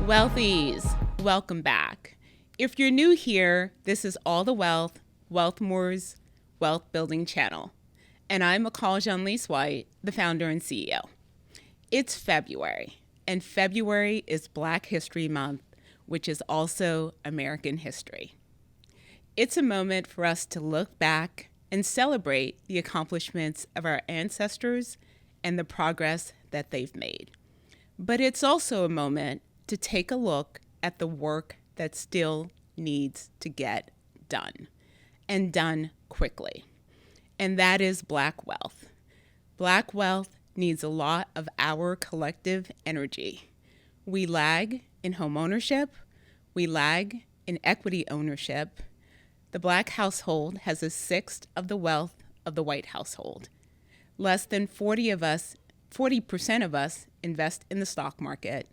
Wealthies, welcome back. If you're new here, this is All the Wealth, WealthMore's wealth building channel. And I'm Mical Jeanlys-White, the founder and CEO. It's February, and February is Black History Month, which is also American history. It's a moment for us to look back and celebrate the accomplishments of our ancestors and the progress that they've made. But it's also a moment to take a look at the work that still needs to get done, and done quickly. And that is Black wealth. Black wealth needs a lot of our collective energy. We lag in home ownership. We lag in equity ownership. The Black household has a sixth of the wealth of the white household. Less than 40% of us invest in the stock market,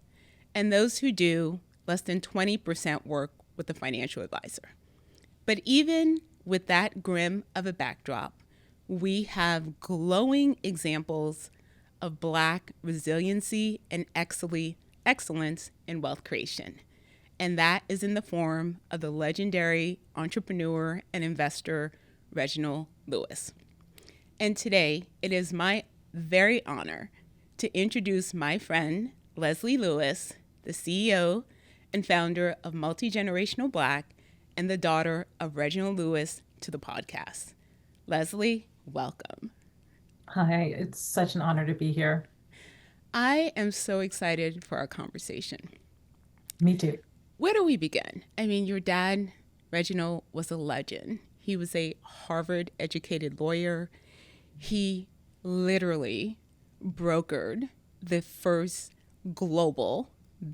and those who do, less than 20% work with a financial advisor. But even with that grim of a backdrop, we have glowing examples of Black resiliency and excellence in wealth creation. And that is in the form of the legendary entrepreneur and investor, Reginald Lewis. And today, it is my very honor to introduce my friend, Leslie Lewis, the CEO and founder of MultiGenerational Black and the daughter of Reginald Lewis, to the podcast. Leslie, welcome. Hi, it's such an honor to be here. I am so excited for our conversation. Me too. Where do we begin? I mean, your dad, Reginald, was a legend. He was a Harvard-educated lawyer. He literally brokered the first global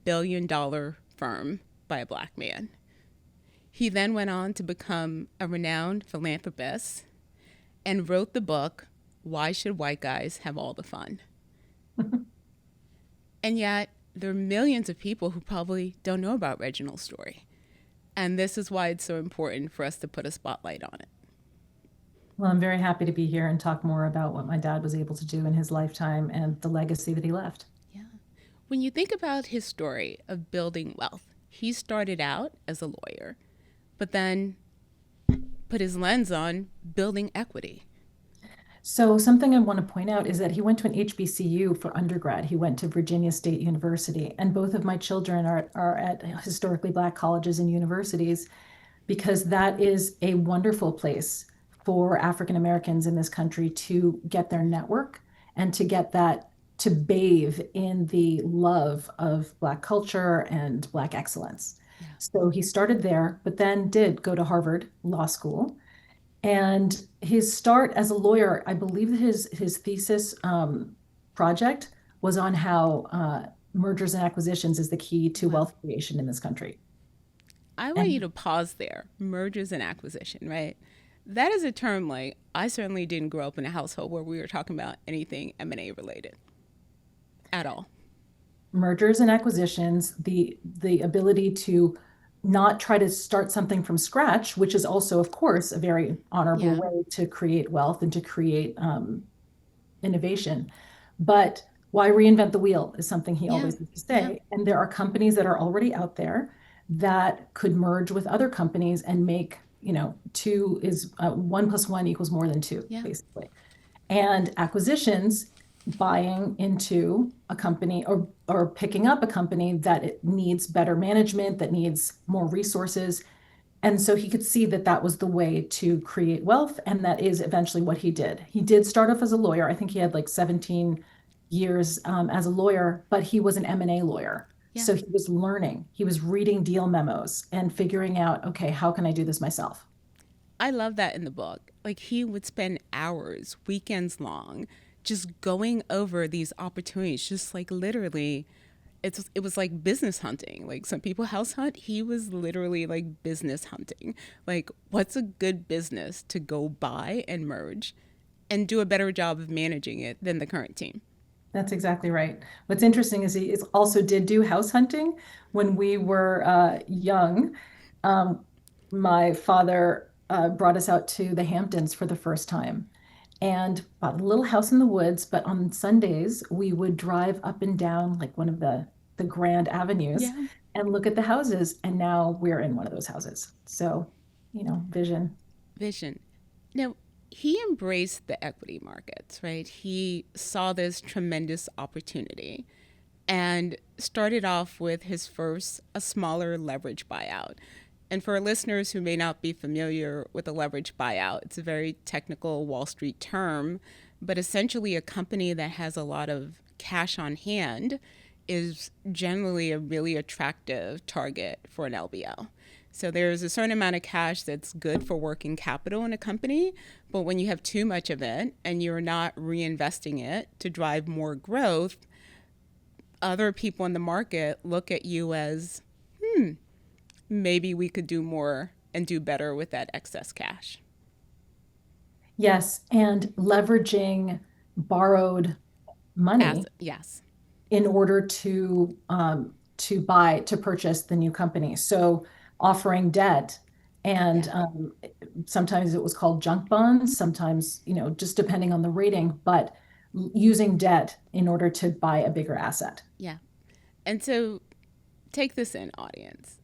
billion-dollar firm by a Black man. He then went on to become a renowned philanthropist and wrote the book, Why Should White Guys Have All the Fun? And yet, there are millions of people who probably don't know about Reginald's story. And this is why it's so important for us to put a spotlight on it. Well, I'm very happy to be here and talk more about what my dad was able to do in his lifetime and the legacy that he left. Yeah. When you think about his story of building wealth, he started out as a lawyer, but then put his lens on building equity. So something I want to point out is that he went to an HBCU for undergrad. He went to Virginia State University, and both of my children are at historically Black colleges and universities because that is a wonderful place for African Americans in this country to get their network and to get that, to bathe in the love of Black culture and Black excellence. Yeah. So he started there, but then did go to Harvard Law School. And his start as a lawyer, I believe that his thesis project was on how mergers and acquisitions is the key to wealth creation in this country. I want you to pause there. Mergers and acquisition, right? That is a term like I certainly didn't grow up in a household where we were talking about anything M&A related at all. Mergers and acquisitions, the ability to not try to start something from scratch, which is also, of course, a very honorable way to create wealth and to create innovation. But why reinvent the wheel is something he always used to say. And there are companies that are already out there that could merge with other companies and make, 1 + 1 = more than 2, basically. And acquisitions, buying into a company or picking up a company that it needs better management, that needs more resources. And so he could see that that was the way to create wealth. And that is eventually what he did. He did start off as a lawyer. I think he had like 17 years as a lawyer, but he was an M&A lawyer. Yeah. So he was learning, he was reading deal memos and figuring out, okay, how can I do this myself? I love that in the book. Like he would spend hours, weekends long, just going over these opportunities, just like literally, it was like business hunting. Like some people house hunt, he was literally like business hunting. Like what's a good business to go buy and merge and do a better job of managing it than the current team? That's exactly right. What's interesting is he also did do house hunting when we were young. My father brought us out to the Hamptons for the first time and bought a little house in the woods. But on Sundays, we would drive up and down like one of the the grand avenues Yeah. and look at the houses. And now we're in one of those houses. So, vision. Vision. Now, he embraced the equity markets, right? He saw this tremendous opportunity and started off with his first, a smaller leverage buyout. And for listeners who may not be familiar with a leverage buyout, it's a very technical Wall Street term, but essentially a company that has a lot of cash on hand is generally a really attractive target for an LBO. So there's a certain amount of cash that's good for working capital in a company, but when you have too much of it and you're not reinvesting it to drive more growth, other people in the market look at you as, maybe we could do more and do better with that excess cash. Yes. And leveraging borrowed money Yes. in order to purchase the new company. So offering debt, and Yeah. sometimes it was called junk bonds, sometimes, just depending on the rating, but using debt in order to buy a bigger asset. Yeah. And so take this in, audience.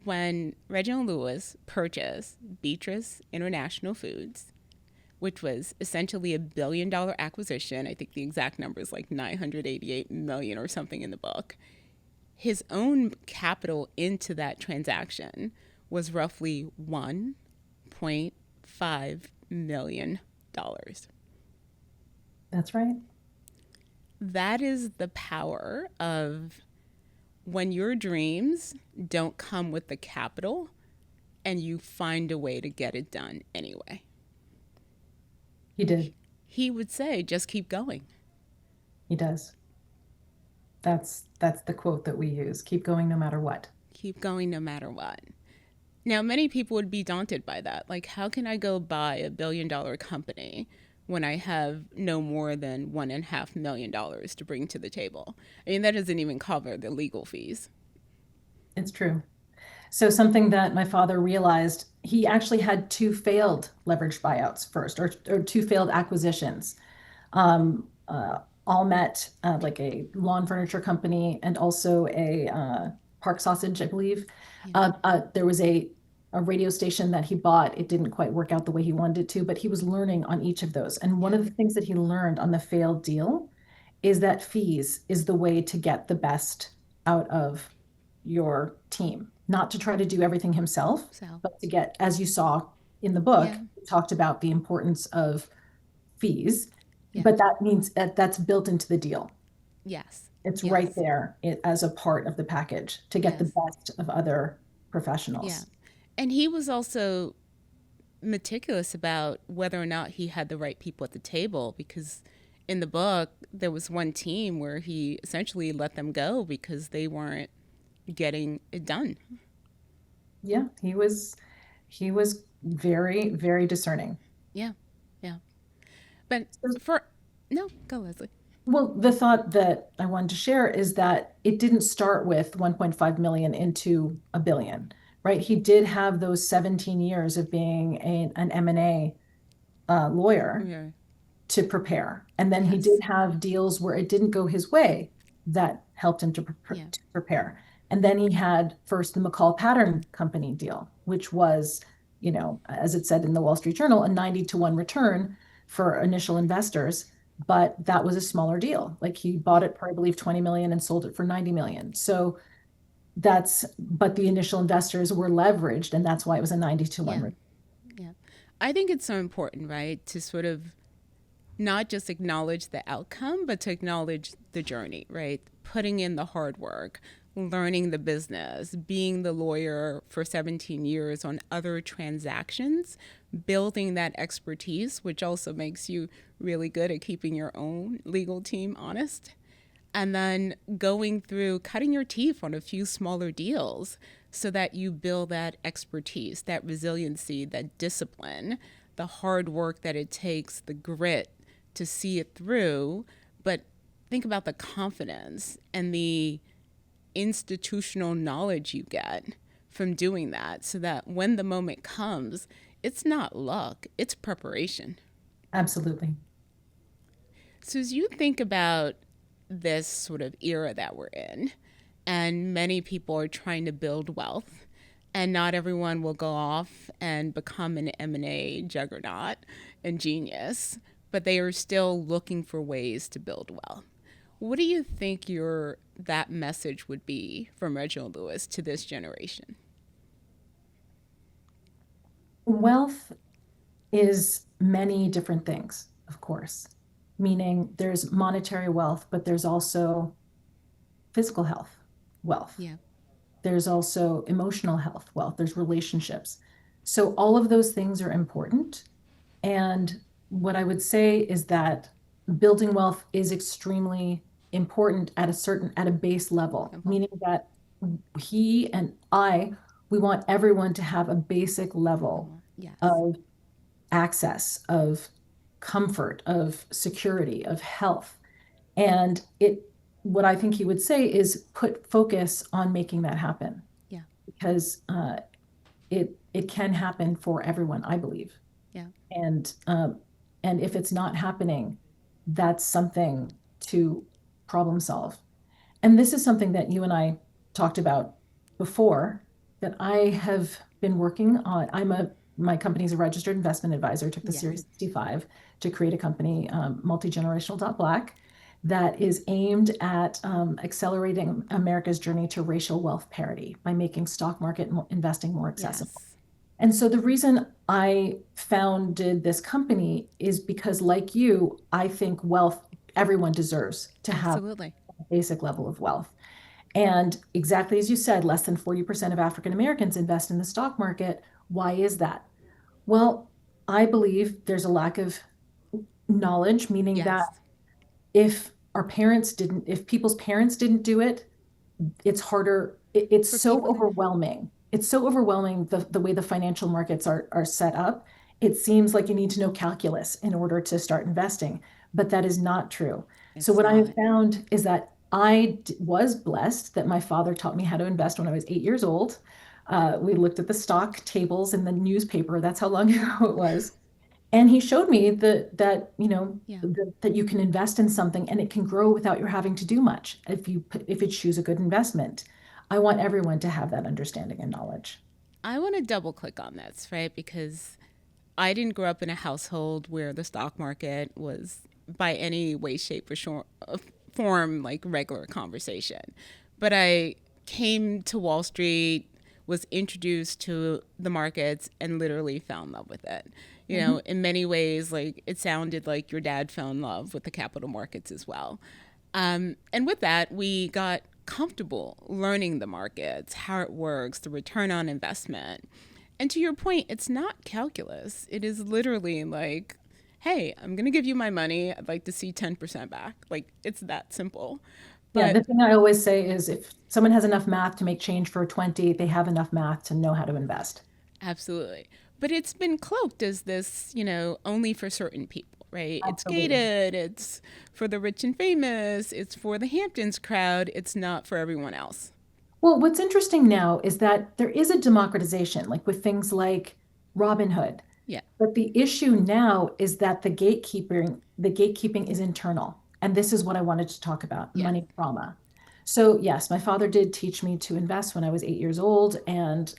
When Reginald Lewis purchased Beatrice International Foods, which was essentially $1 billion acquisition, I think the exact number is like 988 million or something in the book. His own capital into that transaction was roughly $1.5 million. That's right. That is the power of when your dreams don't come with the capital and you find a way to get it done anyway. He did. He would say, just keep going. He does. That's the quote that we use. Keep going no matter what. Keep going no matter what. Now, many people would be daunted by that. Like, how can I go buy $1 billion company when I have no more than $1.5 million to bring to the table? I mean, that doesn't even cover the legal fees. It's true. So something that my father realized, he actually had two failed leveraged buyouts first, or two failed acquisitions. All met, like a lawn furniture company and also a Park Sausage, I believe. There was a radio station that he bought. It didn't quite work out the way he wanted it to, but he was learning on each of those. And one of the things that he learned on the failed deal is that fees is the way to get the best out of your team, not to try to do everything himself, but to get, as you saw in the book, he talked about the importance of fees, but that means that's built into the deal. Yes. It's right there as a part of the package to get the best of other professionals. Yeah. And he was also meticulous about whether or not he had the right people at the table, because in the book, there was one team where he essentially let them go because they weren't getting it done. Yeah, he was very, very discerning. Yeah. But no, go, Leslie. Well, the thought that I wanted to share is that it didn't start with 1.5 million into a billion, right? He did have those 17 years of being an M&A lawyer to prepare. And then he did have deals where it didn't go his way that helped him to prepare. And then he had first the McCall Pattern Company deal, which was, as it said in the Wall Street Journal, a 90-to-1 return for initial investors. But that was a smaller deal. Like, he bought it for, I believe, 20 million and sold it for 90 million. So but the initial investors were leveraged, and that's why it was a 90-to-1 return. Yeah. I think it's so important, right, to sort of not just acknowledge the outcome, but to acknowledge the journey, right? Putting in the hard work, learning the business, being the lawyer for 17 years on other transactions, building that expertise, which also makes you really good at keeping your own legal team honest. And then going through, cutting your teeth on a few smaller deals so that you build that expertise, that resiliency, that discipline, the hard work that it takes, the grit to see it through. But think about the confidence and the institutional knowledge you get from doing that, so that when the moment comes, it's not luck, it's preparation. Absolutely. So as you think about this sort of era that we're in, and many people are trying to build wealth, and not everyone will go off and become an M&A juggernaut and genius, but they are still looking for ways to build wealth. What do you think your that message would be from Reginald Lewis to this generation? Wealth is many different things, of course, meaning there's monetary wealth, but there's also physical health wealth. Yeah. There's also emotional health wealth. There's relationships. So all of those things are important. And what I would say is that building wealth is extremely important at a base level, meaning that he and we want everyone to have a basic level Yes. of access, of comfort, of security, of health. And what I think he would say is put focus on making that happen, Yeah. because it can happen for everyone, I believe. Yeah. And if it's not happening, that's something to problem solve. And this is something that you and I talked about before, that I have been working on. My company's a registered investment advisor, took the Yes. Series 65 to create a company, MultiGenerational.black, that is aimed at accelerating America's journey to racial wealth parity by making stock market investing more accessible. Yes. And so the reason I founded this company is because, like you, I think everyone deserves to have Absolutely. a basic level of wealth. And exactly as you said, less than 40% of African Americans invest in the stock market. Why is that? Well, I believe there's a lack of knowledge, meaning that Yes. if people's parents didn't do it, it's harder. It's For so people to know. overwhelming. It's so overwhelming, the way the financial markets are set up. It seems like you need to know calculus in order to start investing, but that is not true. So It's what I have not. found is that I was blessed that my father taught me how to invest when I was 8 years old. We looked at the stock tables in the newspaper. That's how long ago it was. And he showed me Yeah. that you can invest in something and it can grow without you having to do much if you choose a good investment. I want everyone to have that understanding and knowledge. I want to double click on this, right? Because I didn't grow up in a household where the stock market was by any way, shape, or form like regular conversation. But I came to Wall Street, was introduced to the markets, and literally fell in love with it. You know, Mhm. in many ways, like it sounded like your dad fell in love with the capital markets as well. And with that, we got comfortable learning the markets, how it works, the return on investment. And to your point, it's not calculus. It is literally like, hey, I'm going to give you my money. I'd like to see 10% back. Like, it's that simple. Yeah, But the thing I always say is if someone has enough math to make change for 20, they have enough math to know how to invest. absolutely. But it's been cloaked as this, only for certain people, right? It's Absolutely. gated, it's for the rich and famous, it's for the Hamptons crowd, it's not for everyone else. Well, what's interesting now is that there is a democratization, like with things like Robinhood. Yeah. But the issue now is that the gatekeeping is internal. And this is what I wanted to talk about, Yes. money trauma. So yes, my father did teach me to invest when I was 8 years old, and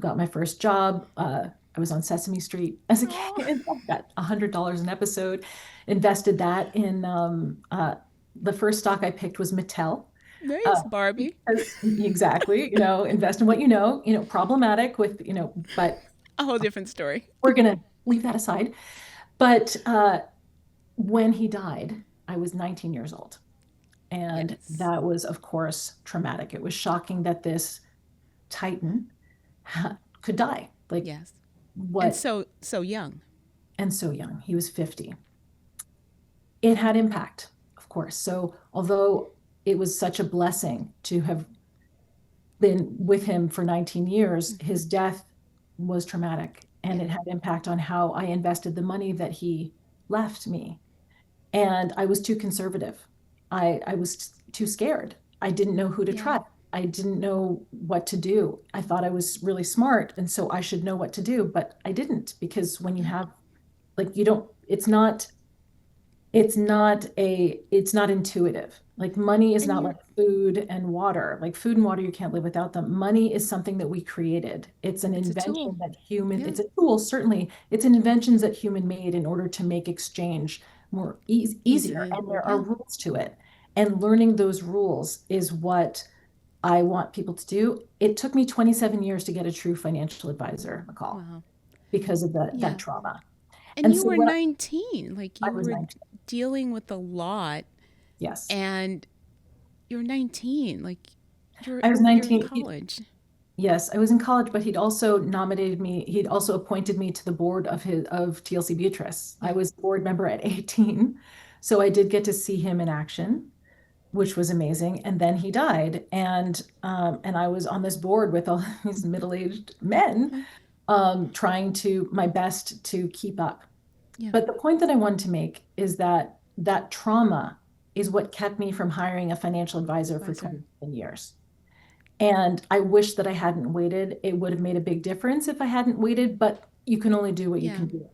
got my first job. I was on Sesame Street as a Oh, kid. I got $100 an episode. Invested that in the first stock I picked was Mattel. Uh, nice, Barbie. exactly, invest in what problematic but A whole different story. we're gonna leave that aside. But when he died, I was 19 years old. And Yes. that was, of course, traumatic. It was shocking that this titan could die. Like, Yes. And what? so young. And so young. He was 50. It had impact, of course. So, although it was such a blessing to have been with him for 19 years, Mm-hmm. his death was traumatic, and Yeah. it had impact on how I invested the money that he left me. And I was too conservative. I was too scared. I didn't know who to Yeah. trust. I didn't know what to do. I thought I was really smart, and so I should know what to do, but I didn't, because when you Yeah. have, like, you don't, it's not intuitive. Like money is And not you're, like food and water. Like food and water, you can't live without them. Money is something that we created. It's an it's a tool. invention that Yeah. it's a tool, certainly. It's an inventions that human made in order to make exchange easier. Easy. And there are Yeah. rules to it. And learning those rules is what I want people to do. It took me 27 years to get a true financial advisor, McCall, Wow. because of that Yeah. trauma. And And you so were what 19. Like I you was were 19. dealing with a lot, Yes. and you're 19. Like I was you're in 19. college. Yes, I was in college, but he'd also nominated me. He'd also appointed me to the board of TLC Beatrice. I Yeah. was board member at 18. So I did get to see him in action, which was amazing. And then he died. And I was on this board with all these middle-aged men, Yeah. trying to my best to keep up. Yeah. But the point that I wanted to make is that that trauma is what kept me from hiring a financial advisor for Advisor. 27 years. And I wish that I hadn't waited. It would have made a big difference if I hadn't waited, but you can only do what you Yeah. can do.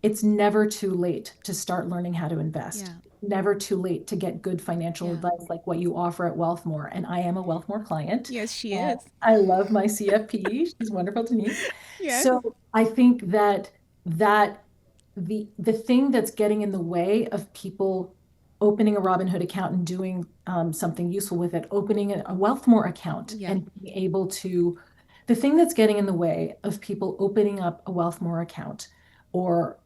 It's never too late to start learning how to invest. Yeah. Never too late to get good financial Yeah. advice like what you offer at WealthMore. And I am a WealthMore client. Yes, she And is. I love my CFP. She's wonderful to me. Yes. So I think that the thing that's getting in the way of people opening a Robinhood account and doing something useful with it, opening a WealthMore account Yeah. and being able to, the thing that's getting in the way of people opening up a WealthMore account or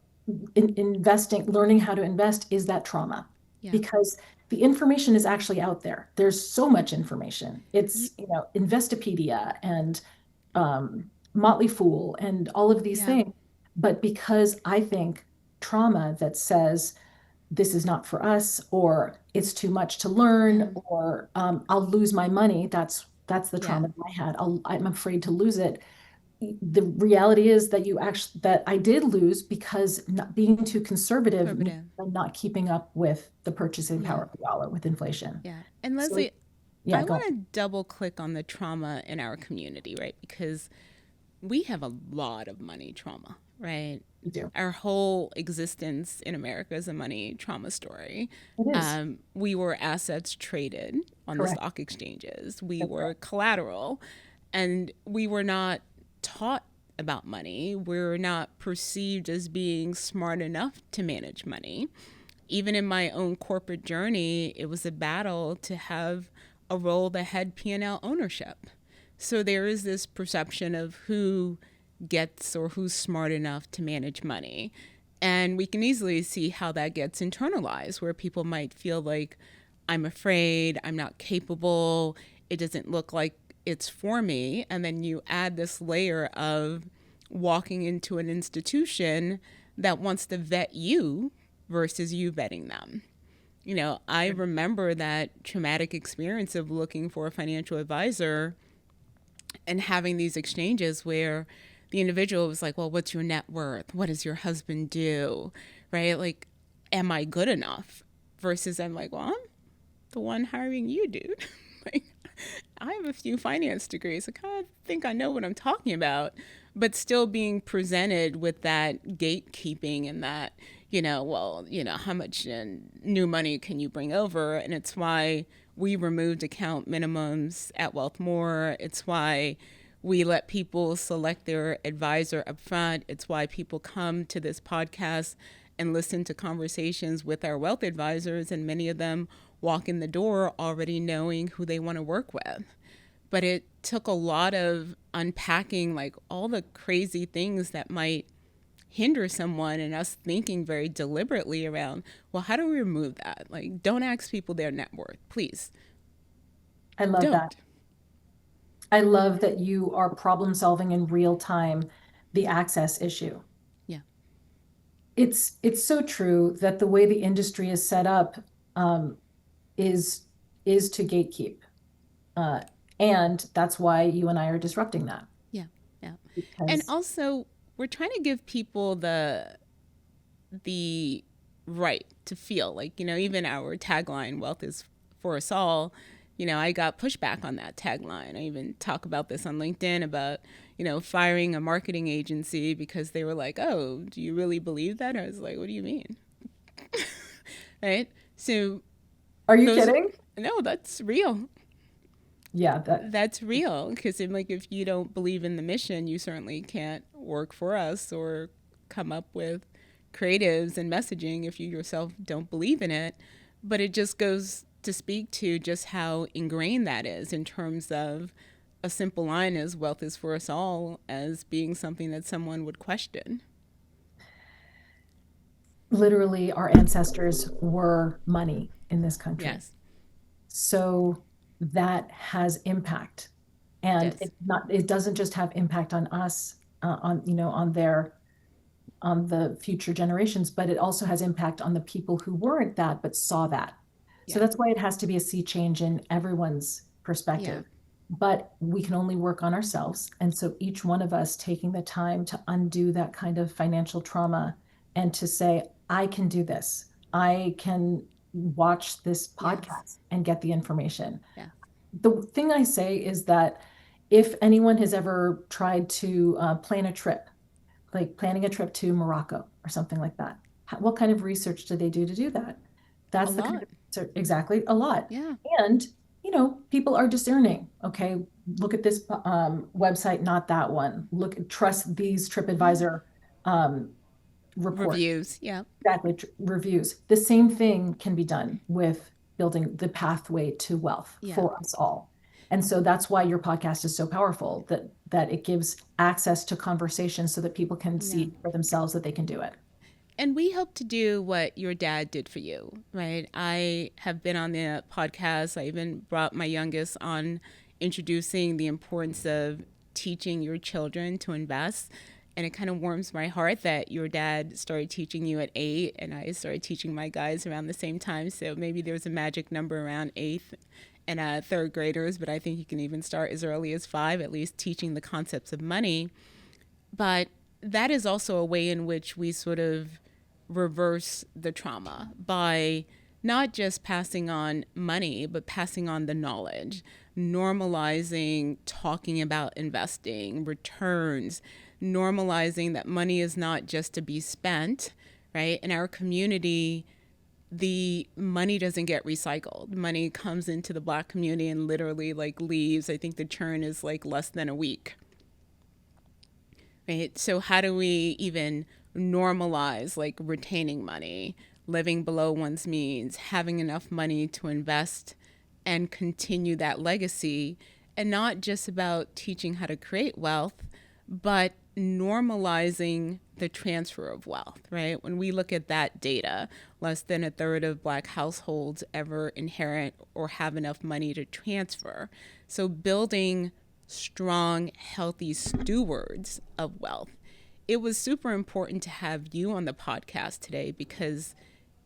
investing, learning how to invest is that trauma. Yeah. Because the information is actually out there. There's so much information. You, It's, Investopedia and Motley Fool and all of these yeah. things. But because I think trauma that says this is not for us, or it's too much to learn, Yeah. or I'll lose my money. That's the Yeah. trauma that I had. I'm afraid to lose it. The reality is that I did lose because not being too conservative means Conservative. I'm not keeping up with the purchasing Yeah. power of the dollar with inflation. Yeah. And So Leslie, yeah, I go want ahead. to double click on the trauma in our community, right? Because we have a lot of money trauma, right? You do. Our whole existence in America is a money trauma story. It is. We were assets traded on the Correct. stock exchanges, we That's were correct. collateral, and we were not taught about money. We're not perceived as being smart enough to manage money. Even in my own corporate journey, it was a battle to have a role that had P&L ownership. So there is this perception of who gets or who's smart enough to manage money. And we can easily see how that gets internalized, where people might feel like, I'm afraid, I'm not capable, it doesn't look like it's for me. And then you add this layer of walking into an institution that wants to vet you versus you vetting them. I remember that traumatic experience of looking for a financial advisor and having these exchanges where the individual was like, well, what's your net worth? What does your husband do? Right? Like, am I good enough? Versus I'm like, well, I'm the one hiring you, dude. Like, I have a few finance degrees. I kind of think I know what I'm talking about, but still being presented with that gatekeeping and that, how much new money can you bring over? And it's why we removed account minimums at WealthMore. It's why we let people select their advisor up front. It's why people come to this podcast and listen to conversations with our wealth advisors, and many of them walk in the door already knowing who they want to work with. But it took a lot of unpacking, like all the crazy things that might hinder someone, and us thinking very deliberately around, well, how do we remove that? Like, don't ask people their net worth, please. I love that. Don't. I love that you are problem solving in real time the access issue. Yeah. It's so true that the way the industry is set up um, is to gatekeep, uh, and that's why you and I are disrupting that Yeah. Yeah. And because also, we're trying to give people the right to feel like, even our tagline, wealth is for us all. I got pushback on that tagline. I even talk about this on LinkedIn about, firing a marketing agency because they were like, oh, do you really believe that? I was like, what do you mean? right? So Are you those, kidding? no, that's real. Yeah, that That's real because like if you don't believe in the mission, you certainly can't work for us or come up with creatives and messaging if you yourself don't believe in it. But it just goes to speak to just how ingrained that is in terms of a simple line as wealth is for us all as being something that someone would question. literally our ancestors were money in this country. Yes, So that has impact. it And does. it doesn't just have impact on us, on the future generations, but it also has impact on the people who weren't that but saw that. So Yeah. that's why it has to be a sea change in everyone's Yeah. perspective. But we can only work on ourselves. And so each one of us taking the time to undo that kind of financial trauma and to say, I can do this. I can watch this Yes. podcast and get the information. Yeah. The thing I say is that if anyone has ever tried to plan a trip, like planning a trip to Morocco or something like that. What kind of research do they do to do that? A That's the kind lot. of research, exactly, a lot. Yeah. And, people are discerning. Okay, look at this website, not that one. Trust these TripAdvisor um, reports. Reviews. Yeah. Exactly, reviews. The same thing can be done with building the pathway to wealth Yeah. for us all. And so that's why your podcast is so powerful, that it gives access to conversation so that people can Yeah. see for themselves that they can do it. And we hope to do what your dad did for you, right? I have been on the podcast. I even brought my youngest on introducing the importance of teaching your children to invest. And it kind of warms my heart that your dad started teaching you at 8 and I started teaching my guys around the same time. So maybe there's a magic number around eighth and third graders, but I think you can even start as early as 5, at least teaching the concepts of money. But that is also a way in which we sort of reverse the trauma by not just passing on money, but passing on the knowledge, normalizing talking about investing, returns, normalizing that money is not just to be spent, right? In our community, the money doesn't get recycled. Money comes into the Black community and literally like leaves. I think the churn is like less than a week, right? So how do we even normalize like retaining money, living below one's means, having enough money to invest and continue that legacy, and not just about teaching how to create wealth, but normalizing the transfer of wealth, right? When we look at that data, less than a third of Black households ever inherit or have enough money to transfer. So building strong, healthy stewards of wealth. It was super important to have you on the podcast today because,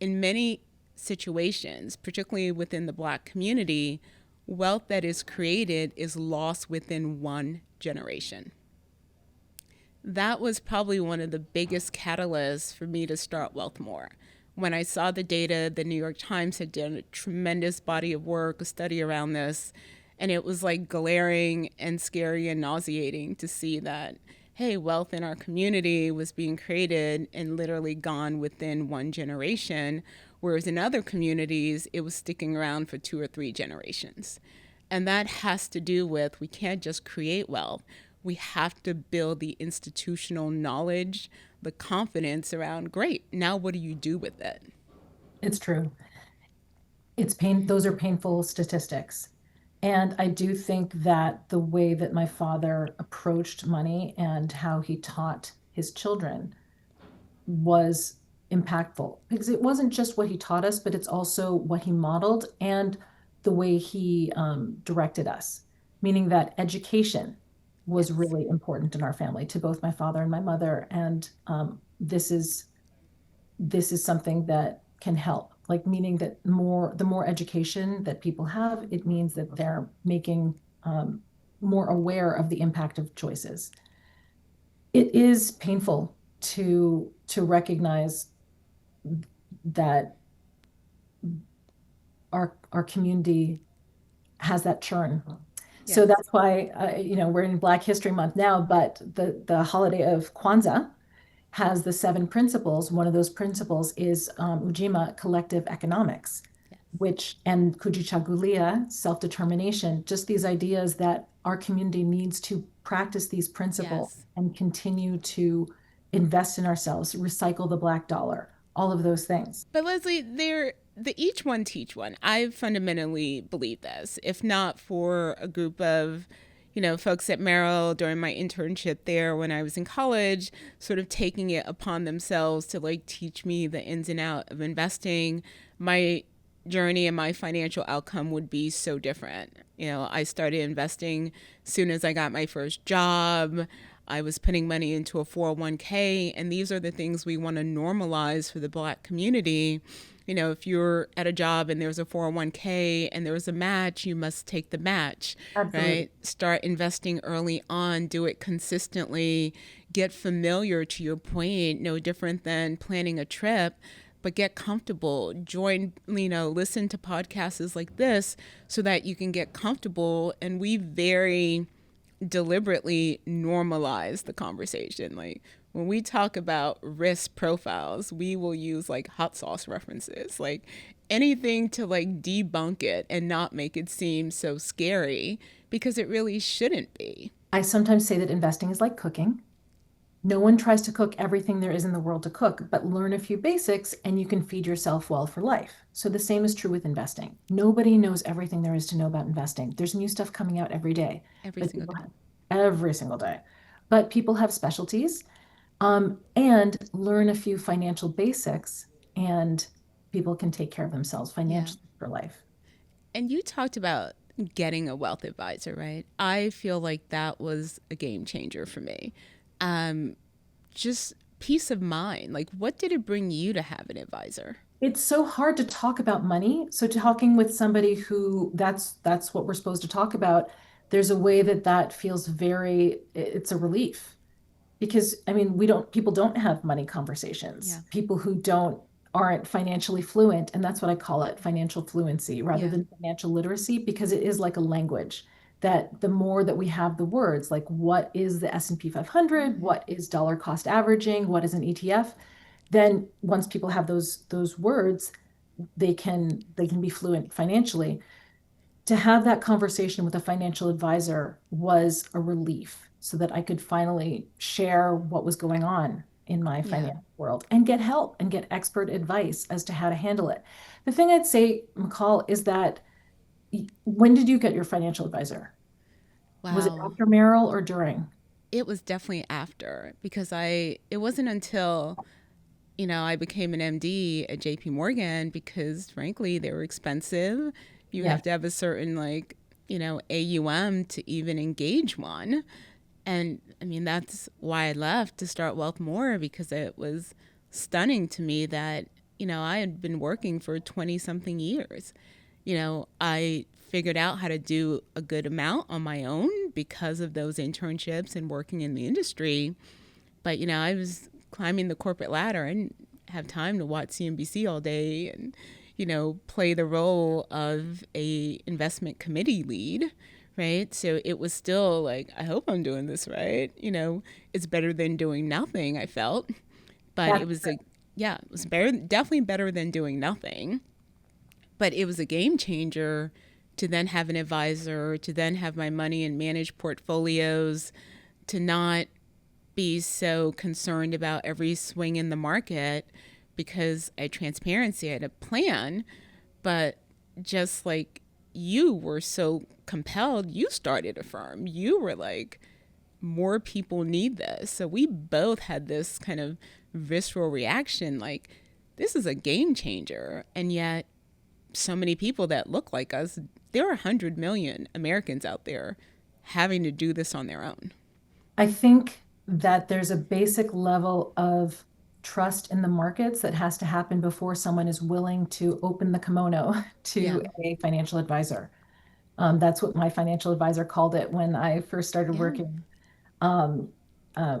in many situations, particularly within the Black community, wealth that is created is lost within one generation. That was probably one of the biggest catalysts for me to start WealthMore. When I saw the data, the New York Times had done a tremendous body of work, a study around this, and it was like glaring and scary and nauseating to see that, hey, wealth in our community was being created and literally gone within one generation, whereas in other communities, it was sticking around for 2 or 3 generations. And that has to do with we can't just create wealth. We have to build the institutional knowledge, the confidence around, great, now what do you do with it? It's true. Those are painful statistics. And I do think that the way that my father approached money and how he taught his children was impactful because it wasn't just what he taught us, but it's also what he modeled and the way he directed us, meaning that education was Yes. really important in our family to both my father and my mother. And this is something that can help, like meaning that the more education that people have, it means that they're making more aware of the impact of choices. It is painful to recognize that our community has that churn. So Yes. that's why we're in Black History Month now, but the holiday of Kwanzaa has the seven principles. One of those principles is Ujima, collective economics, Yes. and Kujichagulia, self-determination, just these ideas that our community needs to practice these principles Yes. and continue to invest in ourselves, recycle the black dollar, all of those things. But Leslie, they're the each one teach one. I fundamentally believe this. If not for a group of, folks at Merrill during my internship there when I was in college, sort of taking it upon themselves to like teach me the ins and out of investing, my journey and my financial outcome would be so different. I started investing as soon as I got my first job. I was putting money into a 401k, and these are the things we want to normalize for the Black community. If you're at a job and there's a 401k and there's a match, you must take the match, Absolutely. right? Start investing early on, do it consistently, get familiar, to your point, no different than planning a trip, but get comfortable. Join, listen to podcasts like this so that you can get comfortable. And we very deliberately normalize the conversation. Like when we talk about risk profiles, we will use like hot sauce references, like anything to like debunk it and not make it seem so scary, because it really shouldn't be. I sometimes say that investing is like cooking. No one tries to cook everything there is in the world to cook, but learn a few basics and you can feed yourself well for life. So the same is true with investing. Nobody knows everything there is to know about investing. There's new stuff coming out every day, Every but single day. every single day. But people have specialties, and learn a few financial basics, and people can take care of themselves Yeah. financially for life. And you talked about getting a wealth advisor, right? I feel like that was a game changer for me. Um, just peace of mind. Like, what did it bring you to have an advisor? It's so hard to talk about money. So talking with somebody who that's what we're supposed to talk about, there's a way that feels it's a relief. Because I mean, we don't people don't have money Yeah. conversations. People who don't aren't financially fluent, and that's what I call it, financial fluency rather Yeah. than financial literacy, because it is like a language that the more that we have the words, like what is the S&P 500, Mm-hmm. what is dollar cost averaging, what is an ETF, then once people have those words, they can be fluent financially. To have that conversation with a financial advisor was a relief so that I could finally share what was going on in my Yeah. financial world and get help and get expert advice as to how to handle it. The thing I'd say, McCall, is that when did you get your financial advisor? Was it Wow. after Merrill or during? It was definitely after, because it wasn't until, I became an MD at JP Morgan, because frankly, they were expensive. You Yeah, have to have a certain AUM to even engage one. And I mean, that's why I left to start WealthMore, because it was stunning to me that, I had been working for 20 something years. I figured out how to do a good amount on my own because of those internships and working in the industry. But, I was climbing the corporate ladder. I didn't have time to watch CNBC all day and, play the role of a investment committee lead, right? So it was still like, I hope I'm doing this right. It's better than doing nothing, I felt. But it that's was like, yeah, it was better, definitely better than doing nothing. But it was a game changer to then have an advisor, to then have my money in managed portfolios, to not be so concerned about every swing in the market, because I had transparency, I had a plan. But just like you were so compelled, you started a firm. You were like, more people need this. So we both had this kind of visceral reaction, like, this is a game changer. And yet, so many people that look like us, there are 100 million Americans out there having to do this on their own. I think that there's a basic level of trust in the markets that has to happen before someone is willing to open the kimono Yeah. to a financial advisor. That's what my financial advisor called it when I first started Yeah. working um,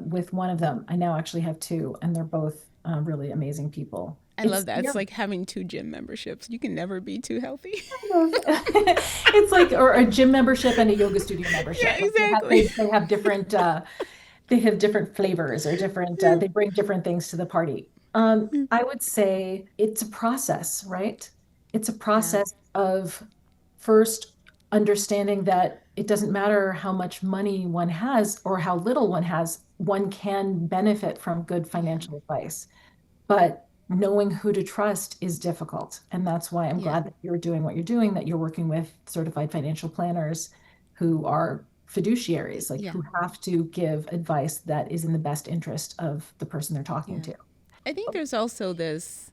with one of them. I now actually have two, and they're both really amazing people. I love It's that. It's yeah, like having two gym memberships. You can never be too healthy. it's like or a gym membership and a yoga studio Yeah, membership. Like exactly. they have different. they have different flavors or different, Yeah. they bring different things to the party. I would say it's a process, right? It's a Yeah. process of first understanding that it doesn't matter how much money one has or how little one has, one can benefit from good Yeah. financial advice. But knowing who to trust is difficult. And that's why I'm Yeah. glad that you're doing what you're doing, that you're working with certified financial planners who are fiduciaries, like Yeah. who have to give advice that is in the best interest of the person they're talking Yeah. to. I think there's also this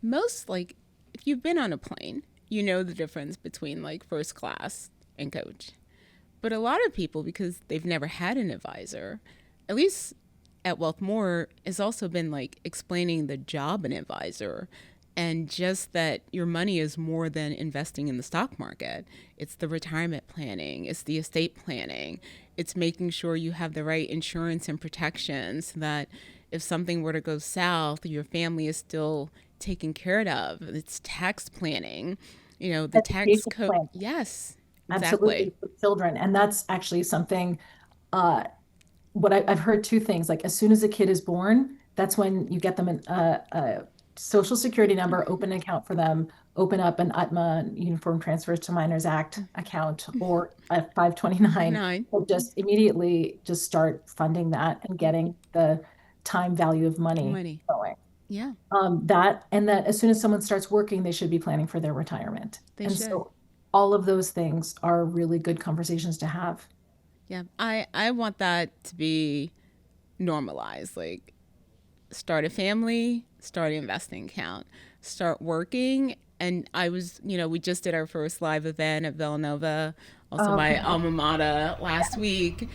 most like if you've been on a plane, you know the difference between like first class and coach. But a lot of people, because they've never had an advisor, at least at WealthMore, has also been like explaining the job an advisor and just that your money is more than investing in the stock market. It's the retirement planning, it's the estate planning, it's making sure you have the right insurance and protections so that if something were to go south, your family is still taken care of. It's tax planning, the tax Education code. plan, Yes, exactly. absolutely, for children. And that's actually something, uh, I've heard two things. Like as soon as a kid is born, that's when you get them a social security number, open an account for them, open up an UTMA, Uniform Transfers to Minors Act account, or a 529. Nine. Or just immediately just start funding that and getting the time value of money Money. going. Yeah, That and that as soon as someone starts working, they should be planning for their retirement. they And should. so all of those things are really good conversations to have. Yeah, I want that to be normalized. Like, start a family, start an investing account, start working. And we just did our first live event at Villanova, also Oh, my alma mater last week.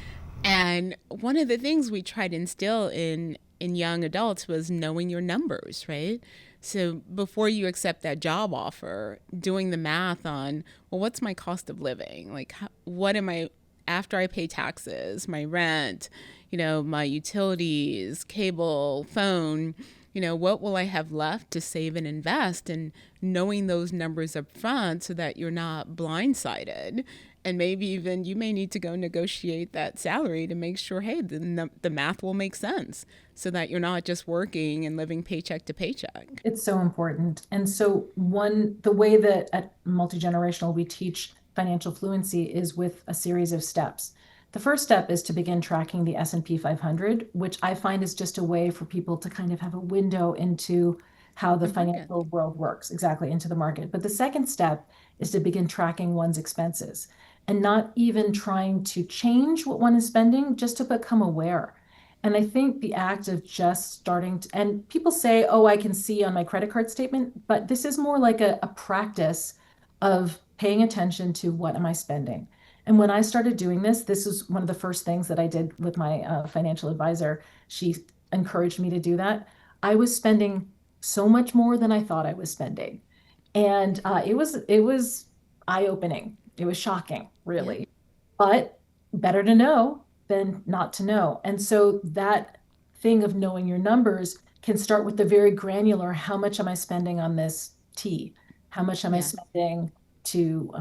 And one of the things we tried to instill in young adults was knowing your numbers, right? So before you accept that job offer, doing the math on, well, what's my cost of living? Like, what am I after I pay taxes, my rent, my utilities, cable, phone, what will I have left to save and invest? And knowing those numbers up front so that you're not blindsided. And maybe even you may need to go negotiate that salary to make sure, hey, the math will make sense so that you're not just working and living paycheck to paycheck. it's so important. And so the way that at Multigenerational we teach financial fluency is with a series of steps. The first step is to begin tracking the S&P 500, which I find is just a way for people to kind of have a window into how the The market. financial world works, exactly into the market. But the second step is to begin tracking one's expenses and not even trying to change what one is spending, just to become aware. And I think the act of just starting to, and people say, oh, I can see on my credit card statement, but this is more like a practice of paying attention to what am I spending. And when I started doing this, this is one of the first things that I did with my financial advisor. She encouraged me to do that. I was spending so much more than I thought I was spending. And it was eye-opening. It was shocking, Yeah. really. But better to know than not to know. And so that thing of knowing your numbers can start with the very granular, how much am I spending on this tea? How much am I Yeah. spending to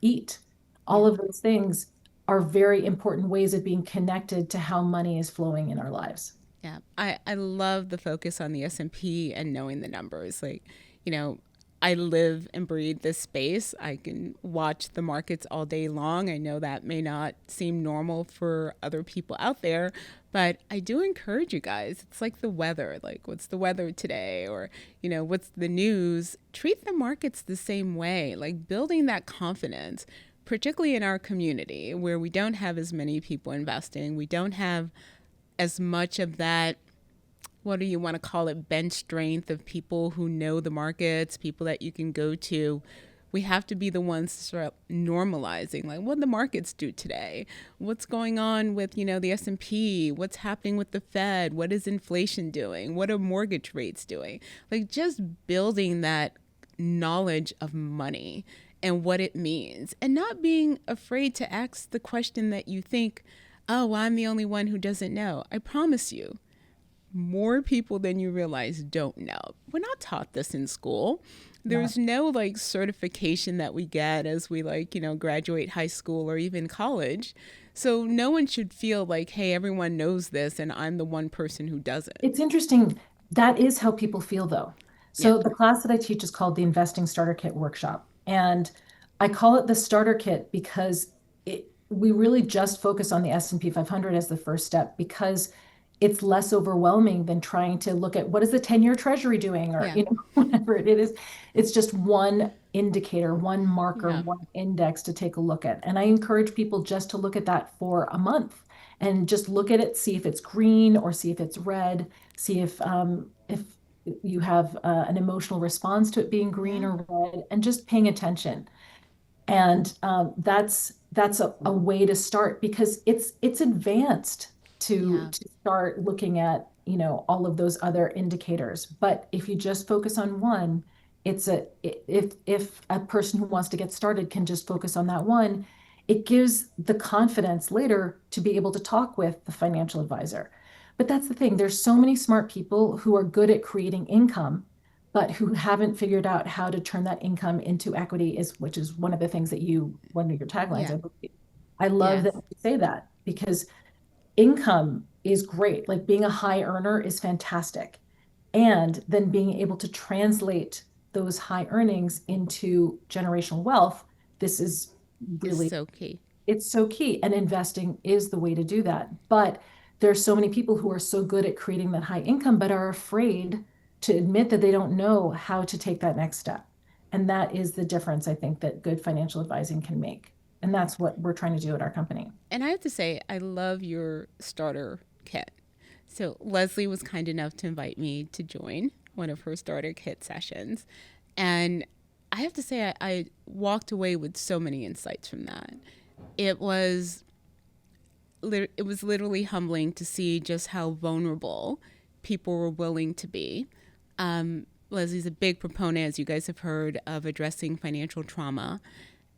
eat? All Yeah. of those things are very important ways of being connected to how money is flowing in our lives. Yeah, I love the focus on the S&P and knowing the numbers. Like, you know, I live and breathe this space. I can watch the markets all day long. I know that may not seem normal for other people out there, but I do encourage you guys. It's like the weather. Like, what's the weather today? Or, what's the news? Treat the markets the same way, like building that confidence, particularly in our community where we don't have as many people investing. We don't have as much of that, what do you want to call it, bench strength of people who know the markets, people that you can go to. We have to be the ones to start normalizing, like what the markets do today, what's going on with the S&P, what's happening with the Fed, what is inflation doing, what are mortgage rates doing, like just building that knowledge of money and what it means, and not being afraid to ask the question that you think, oh, well, I'm the only one who doesn't know. I promise you, more people than you realize don't know. We're not taught this in school. there's no like certification that we get as we like, graduate high school or even college. So no one should feel like, hey, everyone knows this and I'm the one person who doesn't. It's interesting. That is how people feel, though. Yeah. So the class that I teach is called the Investing Starter Kit Workshop. And I call it the starter kit because we really just focus on the S&P 500 as the first step because it's less overwhelming than trying to look at what is the 10-year treasury doing or, Yeah. whatever it is. It's just one indicator, one marker, Yeah. one index to take a look at. And I encourage people just to look at that for a month and just look at it, see if it's green or see if it's red, see if you have an emotional response to it being green Yeah. or red, and just paying attention. And that's a way to start because it's advanced Yeah. to start looking at, all of those other indicators. But if you just focus on one, if a person who wants to get started can just focus on that one, it gives the confidence later to be able to talk with the financial advisor. But that's the thing, there's so many smart people who are good at creating income but who haven't figured out how to turn that income into equity, which is one of the things that one of your taglines, Yeah. I believe. I love Yes. that you say that because income is great. Like being a high earner is fantastic. And then being able to translate those high earnings into generational wealth, this is Is really, so key. it's so key. And investing is the way to do that. But there's so many people who are so good at creating that high income, but are afraid to admit that they don't know how to take that next step. And that is the difference, I think, that good financial advising can make. And that's what we're trying to do at our company. And I have to say, I love your starter kit. So Leslie was kind enough to invite me to join one of her starter kit sessions. And I have to say, I walked away with so many insights from that. It was literally humbling to see just how vulnerable people were willing to be. Leslie's a big proponent, as you guys have heard, of addressing financial trauma.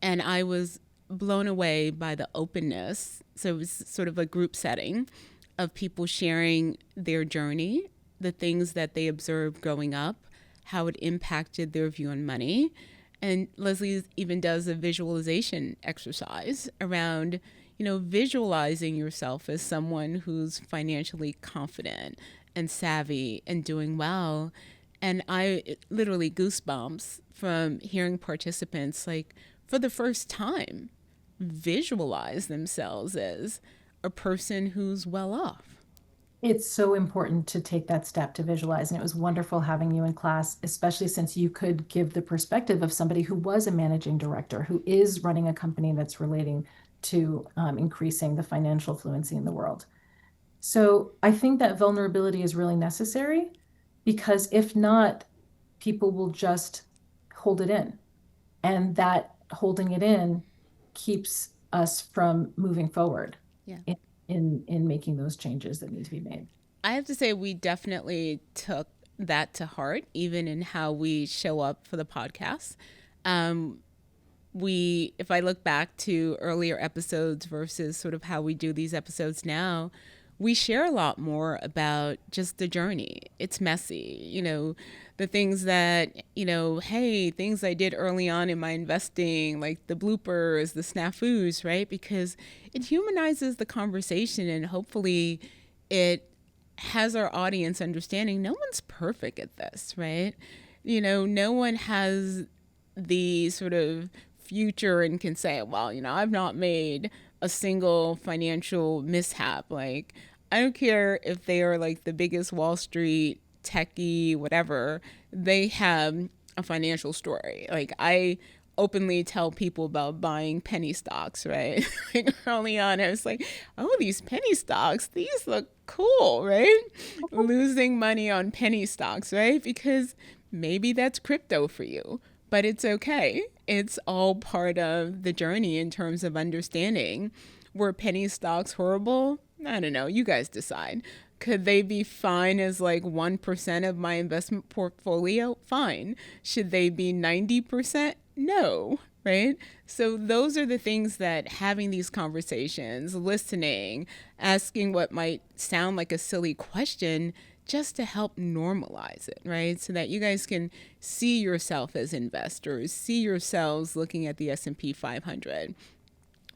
And I was blown away by the openness. So it was sort of a group setting of people sharing their journey, the things that they observed growing up, how it impacted their view on money. And Leslie even does a visualization exercise around, visualizing yourself as someone who's financially confident and savvy and doing well. And I literally goosebumps from hearing participants like for the first time visualize themselves as a person who's well off. It's so important to take that step to visualize. And it was wonderful having you in class, especially since you could give the perspective of somebody who was a managing director, who is running a company that's relating to increasing the financial fluency in the world. So I think that vulnerability is really necessary because if not, people will just hold it in. And that holding it in keeps us from moving forward Yeah. in making those changes that need to be made. I have to say, we definitely took that to heart, even in how we show up for the podcast. If I look back to earlier episodes versus sort of how we do these episodes now, we share a lot more about just the journey. It's messy, the things that, hey, things I did early on in my investing, like the bloopers, the snafus, right? Because it humanizes the conversation and hopefully it has our audience understanding no one's perfect at this, right? No one has the sort of future and can say, well, I've not made a single financial mishap. Like, I don't care if they are like the biggest Wall Street techie, whatever, they have a financial story. Like, I openly tell people about buying penny stocks, right? Like early on, I was like, oh, these penny stocks, these look cool, right? Losing money on penny stocks, right? Because maybe that's crypto for you, but it's okay. It's all part of the journey in terms of understanding. Were penny stocks horrible? I don't know. You guys decide. Could they be fine as like 1% of my investment portfolio? Fine. Should they be 90%? No, right? So those are the things that having these conversations, listening, asking what might sound like a silly question just to help normalize it, right? So that you guys can see yourself as investors, see yourselves looking at the S&P 500.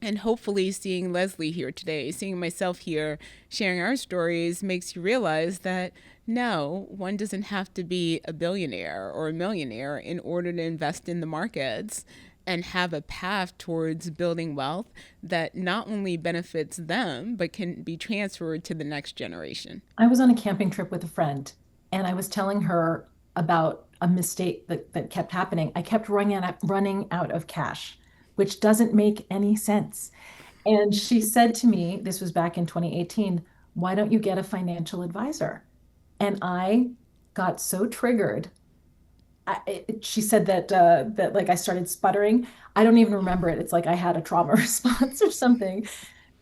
And hopefully seeing Leslie here today, seeing myself here, sharing our stories makes you realize that no, one doesn't have to be a billionaire or a millionaire in order to invest in the markets and have a path towards building wealth that not only benefits them, but can be transferred to the next generation. I was on a camping trip with a friend, and I was telling her about a mistake that kept happening. I kept running out of cash, which doesn't make any sense. And she said to me, this was back in 2018, why don't you get a financial advisor? And I got so triggered. She said that like I started sputtering. I don't even remember it. It's like I had a trauma response or something.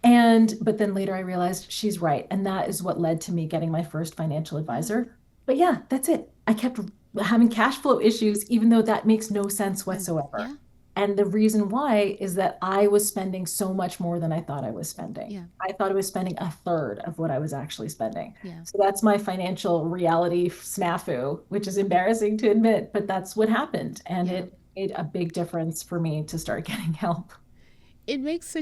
But then later I realized she's right. And that is what led to me getting my first financial Yeah. advisor. But yeah, that's it. I kept having cash flow issues, even though that makes no sense whatsoever. Yeah. And the reason why is that I was spending so much more than I thought I was spending. Yeah. I thought I was spending a third of what I was actually spending. Yeah. So that's my financial reality snafu, which is embarrassing to admit, but that's what happened. And Yeah. it made a big difference for me to start getting help. It makes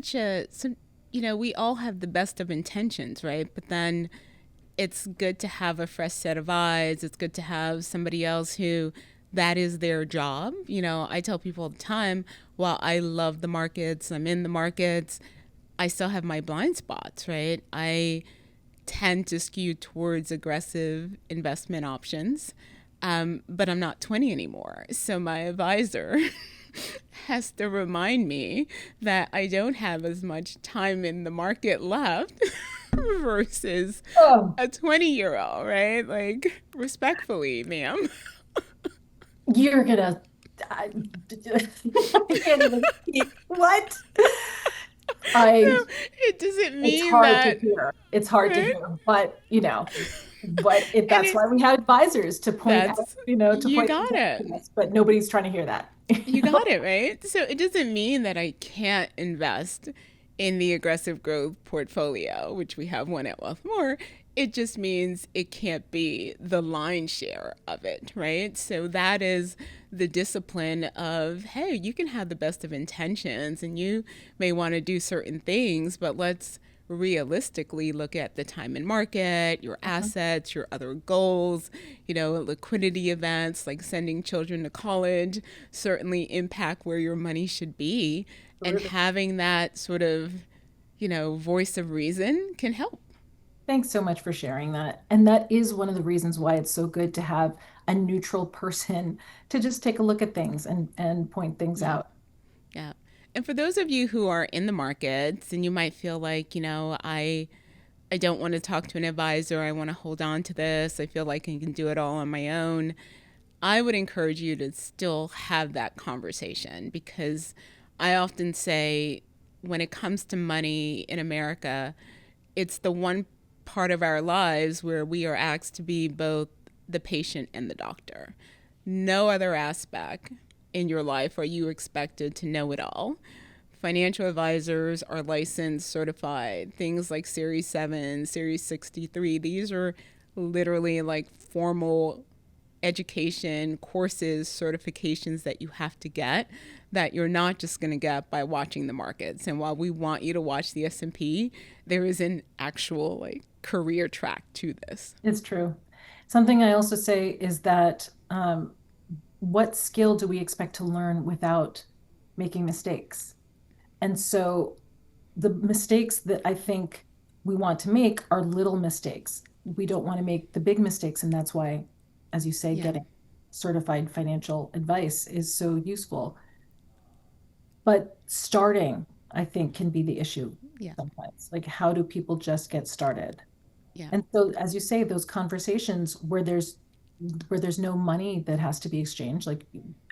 we all have the best of intentions, right? But then it's good to have a fresh set of eyes. It's good to have somebody else who that is their job. I tell people all the time, while I love the markets, I'm in the markets, I still have my blind spots, right? I tend to skew towards aggressive investment options, but I'm not 20 anymore. So my advisor has to remind me that I don't have as much time in the market left versus Oh, a 20-year-old, right? Like, respectfully, ma'am. you're gonna, I, I can't even speak. What? I, So it doesn't it's mean hard to that, hear. It's hard to right? hear, but And that's it why we have advisors to point out, that's to you point got things out it. to us, but nobody's trying to hear that. You got it, right? So it doesn't mean that I can't invest in the aggressive growth portfolio, which we have one at WealthMore. It just means it can't be the line share of it, right? So that is the discipline of, hey, you can have the best of intentions and you may want to do certain things, but let's realistically look at the time in market, your assets, your other goals, liquidity events like sending children to college certainly impact where your money should be. And Absolutely. having that sort of, voice of reason can help. Thanks so much for sharing that. And that is one of the reasons why it's so good to have a neutral person to just take a look at things and point things Yeah. out. Yeah. And for those of you who are in the markets and you might feel like, I don't want to talk to an advisor. I want to hold on to this. I feel like I can do it all on my own. I would encourage you to still have that conversation because I often say when it comes to money in America, it's the one part of our lives where we are asked to be both the patient and the doctor. No other aspect in your life are you expected to know it all. Financial advisors are licensed, certified. Things like Series 7, Series 63, these are literally like formal education, courses, certifications that you have to get that you're not just going to get by watching the markets. And while we want you to watch the S&P, there is an actual like career track to this. It's true. Something I also say is that what skill do we expect to learn without making mistakes? And so the mistakes that I think we want to make are little mistakes. We don't want to make the big mistakes. And that's why, as you say, Yeah. getting certified financial advice is so useful. But starting, I think, can be the issue Yeah. sometimes. Like, how do people just get started? Yeah. And so, as you say, those conversations where there's no money that has to be exchanged, like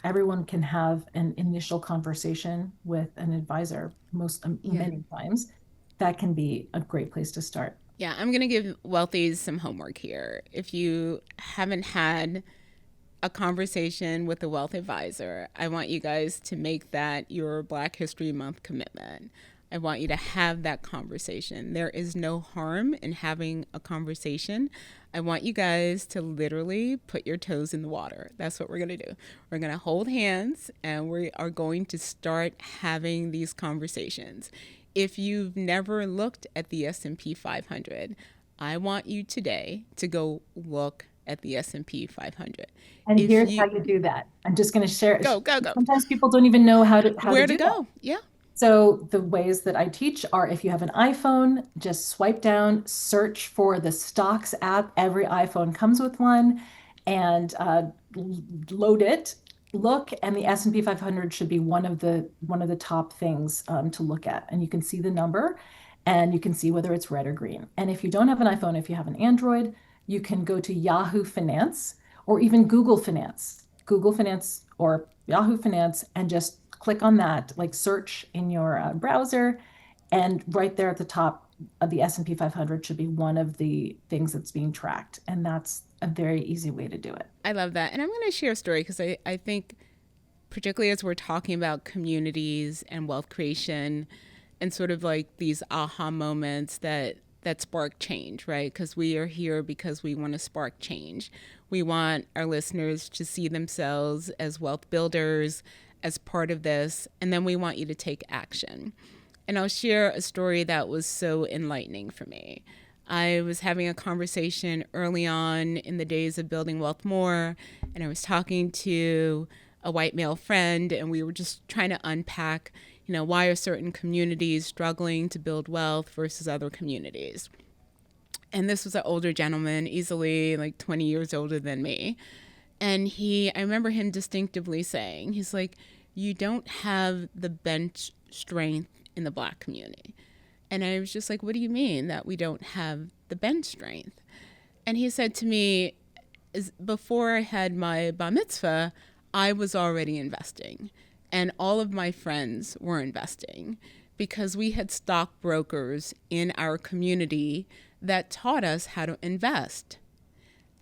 everyone can have an initial conversation with an advisor Yeah. many times. That can be a great place to start. Yeah, I'm going to give wealthies some homework here. If you haven't had a conversation with a wealth advisor, I want you guys to make that your Black History Month commitment. I want you to have that conversation. There is no harm in having a conversation. I want you guys to literally put your toes in the water. That's what we're going to do. We're going to hold hands and we are going to start having these conversations. If you've never looked at the S&P 500, I want you today to go look at the S&P 500. And If here's how you you do that. I'm just going to share. go. Sometimes people don't even know how to Where to do that. go? Yeah. So the ways that I teach are if you have an iPhone, just swipe down, search for the stocks app. Every iPhone comes with one, and load it. Look, and the S&P 500 should be one of the top things to look at. And you can see the number, and you can see whether it's red or green. And if you don't have an iPhone, if you have an Android, you can go to Yahoo Finance or even Google Finance or Yahoo Finance, and just click on that, like search in your browser, and right there at the top of the S&P 500 should be one of the things that's being tracked. And that's a very easy way to do it. I love that. And I'm going to share a story because I think, particularly as we're talking about communities and wealth creation and sort of like these aha moments that spark change, right? Because we are here because we want to spark change. We want our listeners to see themselves as wealth builders, as part of this, and then we want you to take action. And I'll share a story that was so enlightening for me. I was having a conversation early on in the days of building WealthMore, and I was talking to a white male friend, and we were just trying to unpack, why are certain communities struggling to build wealth versus other communities. And this was an older gentleman, easily like 20 years older than me. And I remember him distinctively saying, he's like, you don't have the bench strength in the Black community. And I was just like, what do you mean that we don't have the bench strength? And he said to me, before I had my bar mitzvah, I was already investing. And all of my friends were investing because we had stockbrokers in our community that taught us how to invest.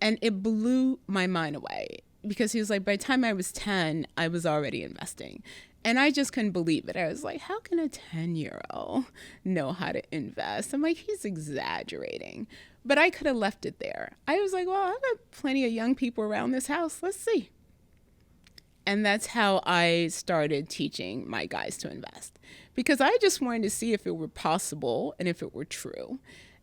And it blew my mind away because he was like, by the time I was 10, I was already investing. And I just couldn't believe it. I was like, how can a 10-year-old know how to invest? I'm like, he's exaggerating. But I could have left it there. I was like, well, I've got plenty of young people around this house. Let's see. And that's how I started teaching my guys to invest, because I just wanted to see if it were possible and if it were true.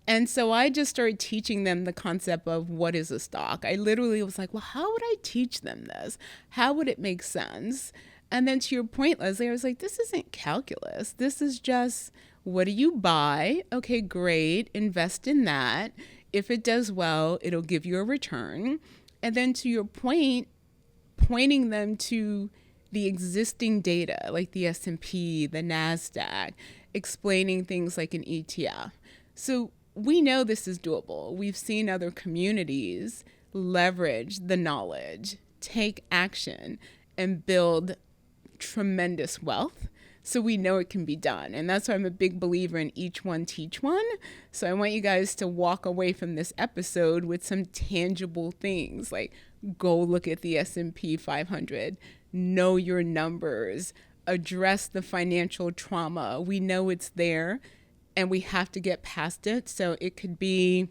And so I just started teaching them the concept of what is a stock. I literally was like, well, how would I teach them this? How would it make sense? And then to your point, Leslie, I was like, this isn't calculus. This is just, what do you buy? Okay, great. Invest in that. If it does well, it'll give you a return. And then to your point, pointing them to the existing data, like the S&P, the NASDAQ, explaining things like an ETF. So we know this is doable. We've seen other communities leverage the knowledge, take action, and build tremendous wealth. So we know it can be done. And that's why I'm a big believer in each one, teach one. So I want you guys to walk away from this episode with some tangible things, like go look at the S&P 500, know your numbers, address the financial trauma. We know it's there and we have to get past it. So it could be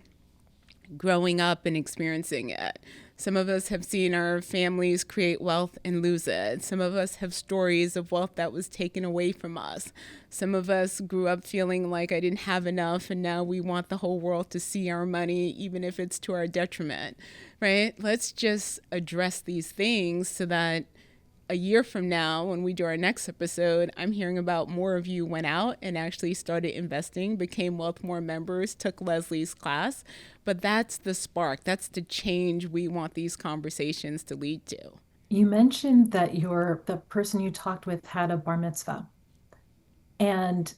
growing up and experiencing it. Some of us have seen our families create wealth and lose it. Some of us have stories of wealth that was taken away from us. Some of us grew up feeling like I didn't have enough, and now we want the whole world to see our money, even if it's to our detriment, right? Let's just address these things so that a year from now, when we do our next episode, I'm hearing about more of you went out and actually started investing, became WealthMore members, took Leslie's class. But that's the spark. That's the change we want these conversations to lead to. You mentioned that the person you talked with had a bar mitzvah. And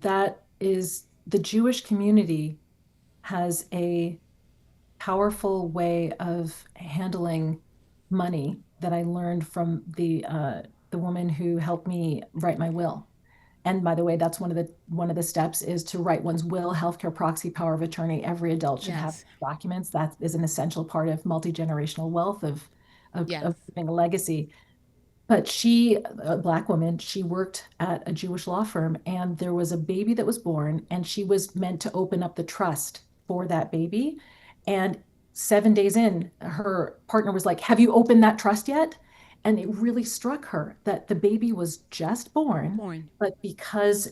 that is, the Jewish community has a powerful way of handling money that I learned from the woman who helped me write my will. And by the way, that's one of the steps is to write one's will, healthcare proxy, power of attorney. Every adult should have Yes. documents. That is an essential part of multi-generational wealth of Yes. living a legacy. But she, a Black woman, she worked at a Jewish law firm, and there was a baby that was born, and she was meant to open up the trust for that baby. And 7 days in, her partner was like, "Have you opened that trust yet?" And it really struck her that the baby was just born, Born. but because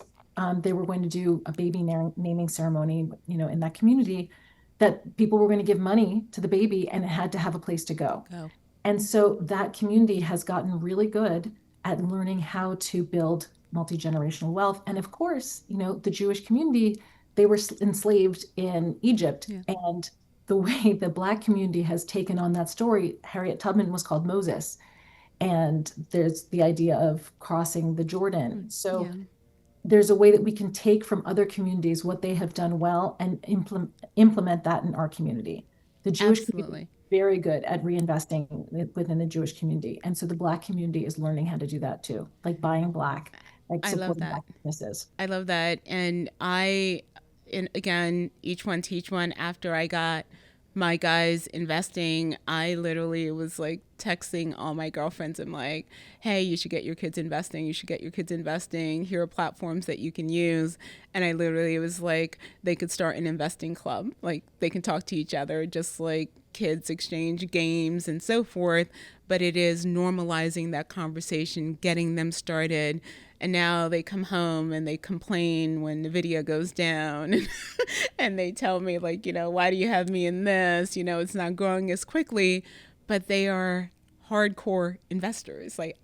they were going to do a baby naming ceremony, in that community, that people were going to give money to the baby, and it had to have a place to go. Go. And so that community has gotten really good at learning how to build multi-generational wealth. And of course, the Jewish community, they were enslaved in Egypt. Yeah. And the way the Black community has taken on that story, Harriet Tubman was called Moses. And there's the idea of crossing the Jordan. So Yeah. there's a way that we can take from other communities what they have done well and implement that in our community. The Jewish community is Absolutely. very good at reinvesting within the Jewish community. And so the Black community is learning how to do that too, like buying Black, like I love supporting that. Black businesses. I love that. And again, each one teach one. After I got my guys investing, I literally was like texting all my girlfriends. I'm like, hey, you should get your kids investing. You should get your kids investing. Here are platforms that you can use. And I literally was like, they could start an investing club. Like they can talk to each other, just like kids exchange games and so forth. But it is normalizing that conversation, getting them started. And now they come home and they complain when the video goes down and they tell me, like, why do you have me in this? It's not growing as quickly. But they are hardcore investors. Like,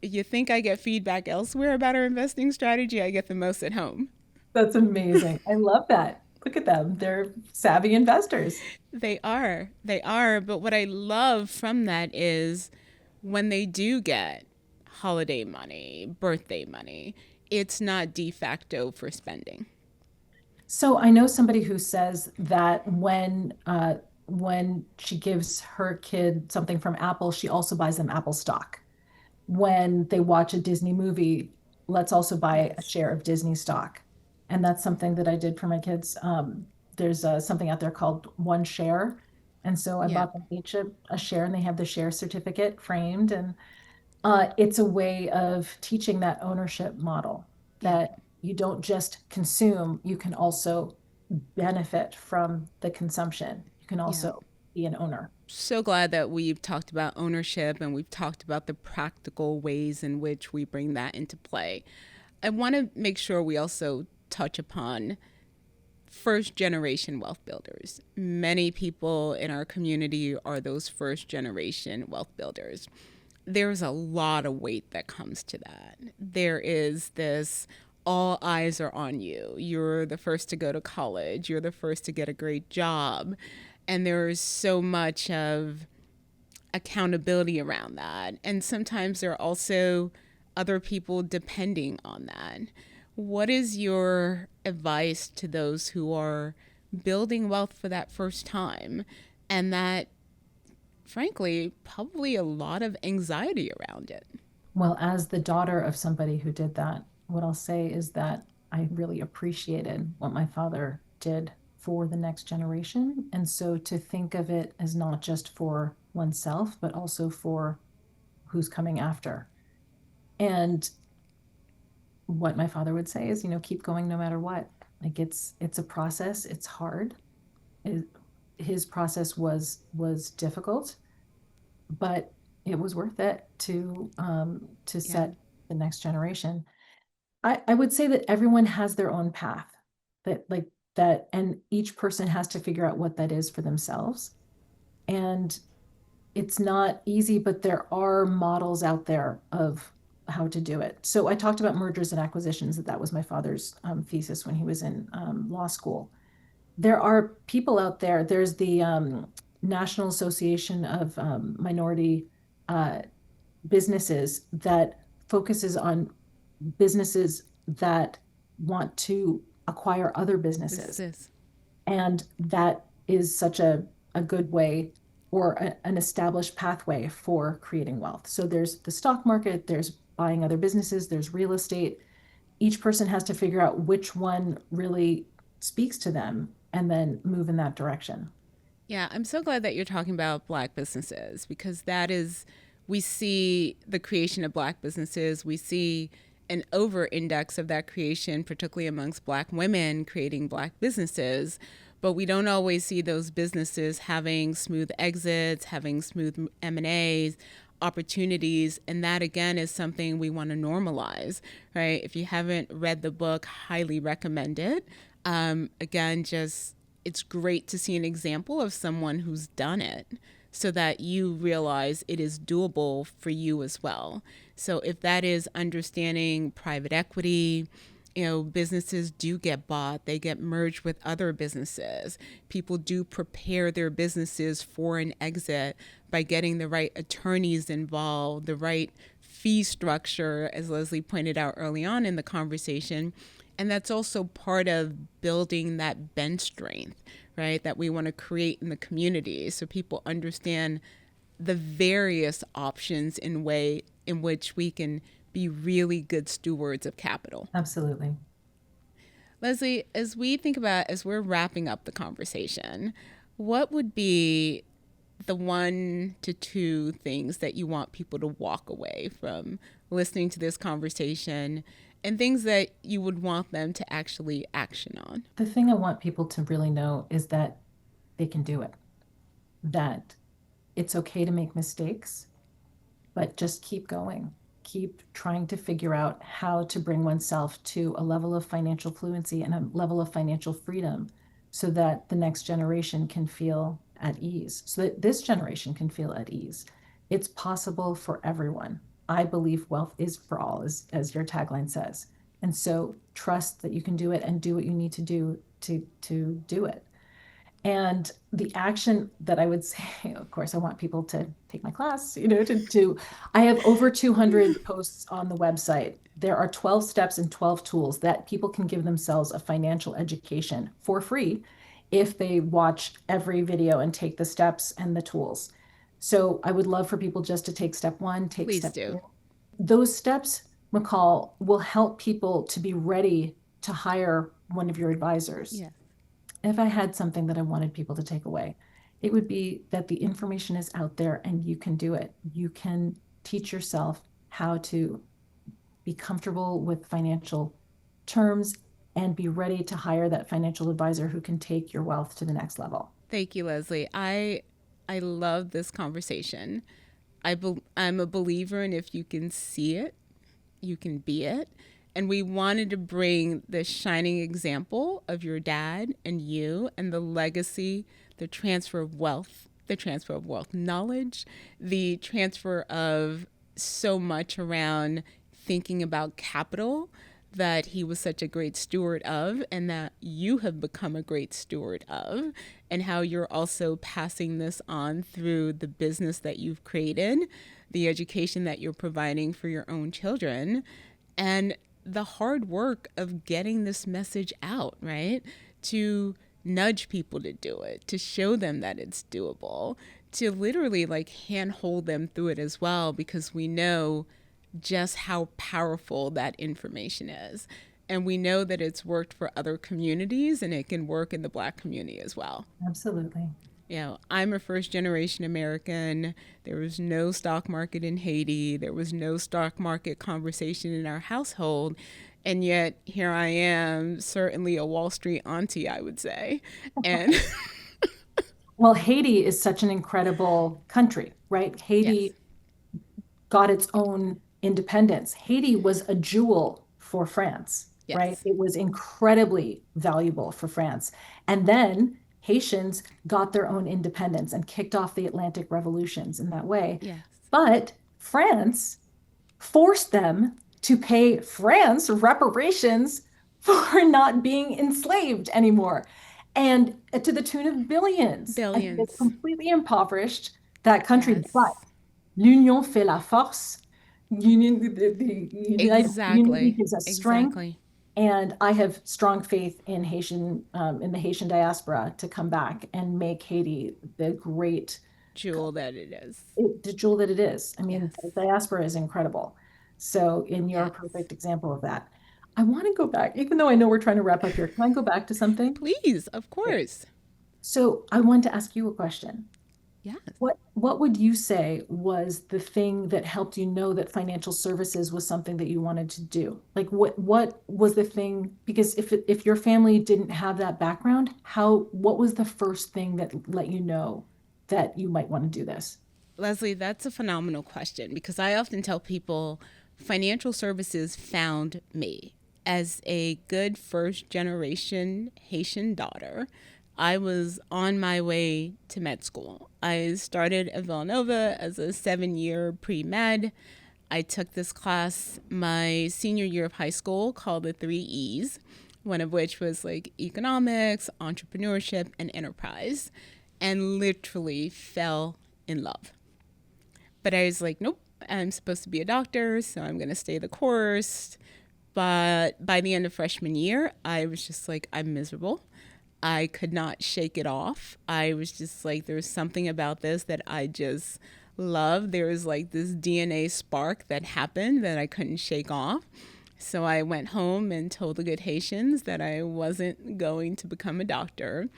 you think I get feedback elsewhere about our investing strategy? I get the most at home. That's amazing. I love that. Look at them. They're savvy investors. They are. They are. But what I love from that is when they do get holiday money, birthday money, it's not de facto for spending. So I know somebody who says that when she gives her kid something from Apple, she also buys them Apple stock. When they watch a Disney movie, let's also buy a Yes. share of Disney stock. And that's something that I did for my kids. There's something out there called One Share. And so I Yeah. bought them each a share, and they have the share certificate framed. And it's a way of teaching that ownership model, Yeah. that you don't just consume, you can also benefit from the consumption. You can Yeah. also be an owner. So glad that we've talked about ownership and we've talked about the practical ways in which we bring that into play. I want to make sure we also touch upon first generation wealth builders. Many people in our community are those first generation wealth builders. There's a lot of weight that comes to that. There is this all eyes are on you. You're the first to go to college, you're the first to get a great job. And there's so much of accountability around that. And sometimes there are also other people depending on that. What is your advice to those who are building wealth for that first time and that, frankly, probably a lot of anxiety around it? Well, as the daughter of somebody who did that, what I'll say is that I really appreciated what my father did for the next generation. And so to think of it as not just for oneself, but also for who's coming after. And what my father would say is, keep going no matter what. Like it's a process, it's hard. It, his process was difficult, but it was worth it to Yeah. set the next generation. I would say that everyone has their own path, that like that, and each person has to figure out what that is for themselves. And it's not easy, but there are models out there of how to do it. So I talked about mergers and acquisitions, that was my father's thesis when he was in law school. There are people out there. There's the National Association of Minority uh, Businesses that focuses on businesses that want to acquire other This is businesses. this. And that is such a good way, or an established pathway for creating wealth. So there's the stock market, there's buying other businesses, there's real estate. Each person has to figure out which one really speaks to them and then move in that direction. Yeah, I'm so glad that you're talking about Black businesses because that is we see the creation of Black businesses. We see an over index of that creation, particularly amongst Black women creating Black businesses. But we don't always see those businesses having smooth exits, having smooth M&As, opportunities. And that, again, is something we want to normalize, right? If you haven't read the book, highly recommend it. Again, just it's great to see an example of someone who's done it so that you realize it is doable for you as well. So if that is understanding private equity, businesses do get bought, they get merged with other businesses. People do prepare their businesses for an exit by getting the right attorneys involved, the right fee structure, as Leslie pointed out early on in the conversation. And that's also part of building that bench strength, right, that we want to create in the community so people understand the various options in which we can be really good stewards of capital. Absolutely. Leslie, as we're wrapping up the conversation, what would be the 1 to 2 things that you want people to walk away from listening to this conversation, and things that you would want them to actually action on? The thing I want people to really know is that they can do it, that it's okay to make mistakes, but just keep going. Keep trying to figure out how to bring oneself to a level of financial fluency and a level of financial freedom so that the next generation can feel at ease, so that this generation can feel at ease. It's possible for everyone. I believe wealth is for all, as your tagline says. And so trust that you can do it and do what you need to do to do it. And the action that I would say, of course, I want people to take my class, I have over 200 posts on the website. There are 12 steps and 12 tools that people can give themselves a financial education for free if they watch every video and take the steps and the tools. So I would love for people just to take step 1, take Please step do. 2. Those steps, Mical, will help people to be ready to hire one of your advisors. Yeah. If I had something that I wanted people to take away, it would be that the information is out there and you can do it. You can teach yourself how to be comfortable with financial terms and be ready to hire that financial advisor who can take your wealth to the next level. Thank you, Leslie. I love this conversation. I'm a believer in if you can see it, you can be it. And we wanted to bring the shining example of your dad and you and the legacy, the transfer of wealth knowledge, the transfer of so much around thinking about capital that he was such a great steward of, and that you have become a great steward of, and how you're also passing this on through the business that you've created, the education that you're providing for your own children, and the hard work of getting this message out, right? To nudge people to do it, to show them that it's doable, to literally handhold them through it as well, because we know just how powerful that information is. And we know that it's worked for other communities and it can work in the Black community as well. Absolutely. I'm a first-generation American. There was no stock market in Haiti. There was no stock market conversation in our household. And yet here I am, certainly a Wall Street auntie, I would say. And well, Haiti is such an incredible country, right? Haiti got its own independence. Haiti was a jewel for France, right? It was incredibly valuable for France. And then Haitians got their own independence and kicked off the Atlantic revolutions in that way. But France forced them to pay France reparations for not being enslaved anymore, and to the tune of billions. It's completely impoverished that country. But l'union fait la force. The unity gives us strength. And I have strong faith in the Haitian diaspora to come back and make Haiti the great jewel that it is. The jewel that it is. I mean, the diaspora is incredible. So you're a perfect example of that. I want to go back, even though I know we're trying to wrap up here. Can I go back to something? Please, of course. So I want to ask you a question. Yes. What would you say was the thing that helped you know that financial services was something that you wanted to do? Like what was the thing? Because if your family didn't have that background, what was the first thing that let you know that you might want to do this? Leslie, that's a phenomenal question because I often tell people financial services found me. As a good first generation Haitian daughter, I was on my way to med school. I started at Villanova as a 7-year pre med. I took this class my senior year of high school called the three E's, one of which was like economics, entrepreneurship, and enterprise, and literally fell in love. But I was like, nope, I'm supposed to be a doctor, so I'm going to stay the course. But by the end of freshman year, I was just like, I'm miserable. I could not shake it off. I was just like, there's something about this that I just love. There was like this DNA spark that happened that I couldn't shake off. So I went home and told the good Haitians that I wasn't going to become a doctor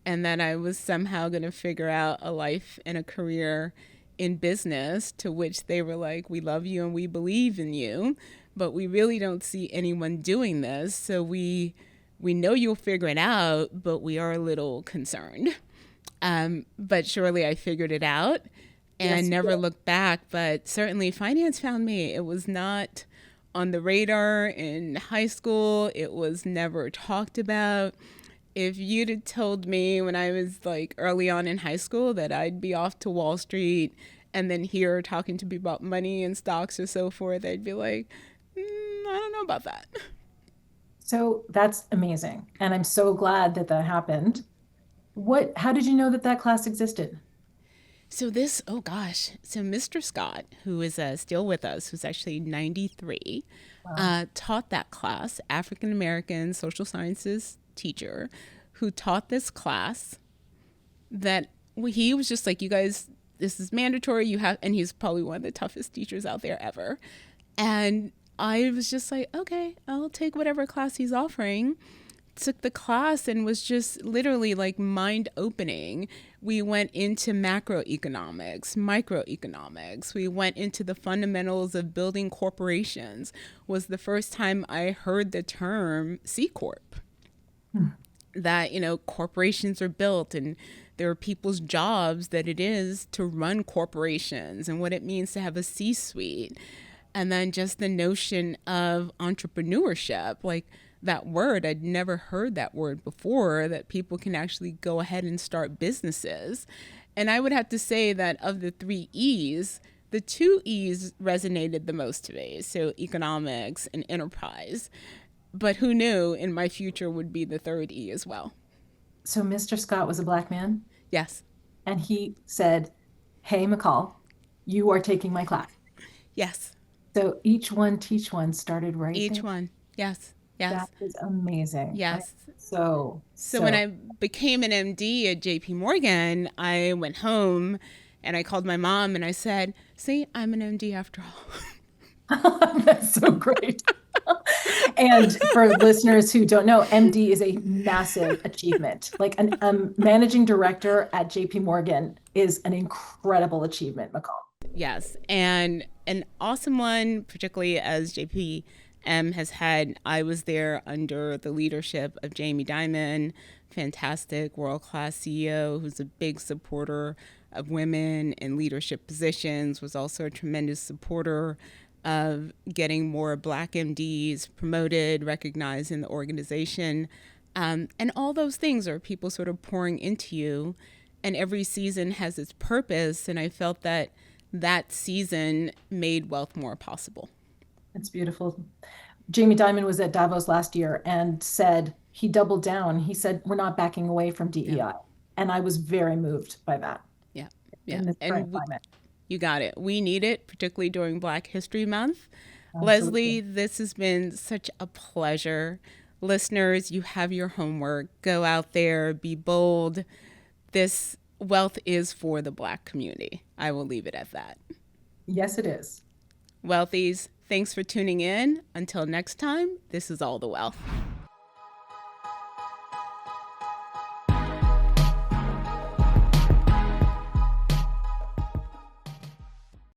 and that I was somehow going to figure out a life and a career in business, to which they were like, we love you and we believe in you, but we really don't see anyone doing this. So we know you'll figure it out, but we are a little concerned. But surely I figured it out and Yes, you never did. looked back. But certainly finance found me. It was not on the radar in high school. It was never talked about. If you'd have told me when I was like early on in high school that I'd be off to Wall Street and then here talking to people about money and stocks or so forth, I'd be like, I don't know about that. So that's amazing. And I'm so glad that that happened. How did you know that that class existed? So this, oh gosh, so Mr. Scott, who is still with us, who's actually 93, Wow. taught that class, African American social sciences teacher, who taught this class that he was just like, you guys, this is mandatory. You have, and he's probably one of the toughest teachers out there ever. And I was just like, okay, I'll take whatever class he's offering. Took the class and was just literally like mind opening. We went into macroeconomics, microeconomics. We went into the fundamentals of building corporations. Was the first time I heard the term C Corp. Hmm. That, corporations are built and there are people's jobs that it is to run corporations and what it means to have a C suite. And then just the notion of entrepreneurship, like that word, I'd never heard that word before, that people can actually go ahead and start businesses. And I would have to say that of the three E's, the two E's resonated the most to me. So economics and enterprise. But who knew in my future would be the third E as well. So Mr. Scott was a black man, Yes. and he said, "Hey, McCall, you are taking my class." Yes. So each one teach one started right Each there. one. Yes. That Yes. is amazing. I'm Yes. so, So when so I became an MD at JP Morgan, I went home and I called my mom and I said, see, I'm an MD after that's so great. And for listeners who don't know, MD is a massive achievement. Like managing director at JP Morgan is an incredible achievement, McCall. Yes. And an awesome one, particularly as JPM has had. I was there under the leadership of Jamie Dimon, fantastic world class CEO who's a big supporter of women in leadership positions, was also a tremendous supporter of getting more Black MDs promoted, recognized in the organization. And all those things are people sort of pouring into you. And every season has its purpose. And I felt that that season made WealthMore possible. It's beautiful. Jamie Dimon was at Davos last year and said he doubled down. He said, "We're not backing away from Yeah. DEI." And I was very moved by that Yeah. Yeah. in this current And climate. you got it. We need it, particularly during Black History Month. Leslie, Absolutely. this has been such a pleasure. Listeners, you have your homework. Go out there, be bold. This wealth is for the Black community. I will leave it at that. Yes, it is. Wealthies, thanks for tuning in. Until next time, this is All the Wealth.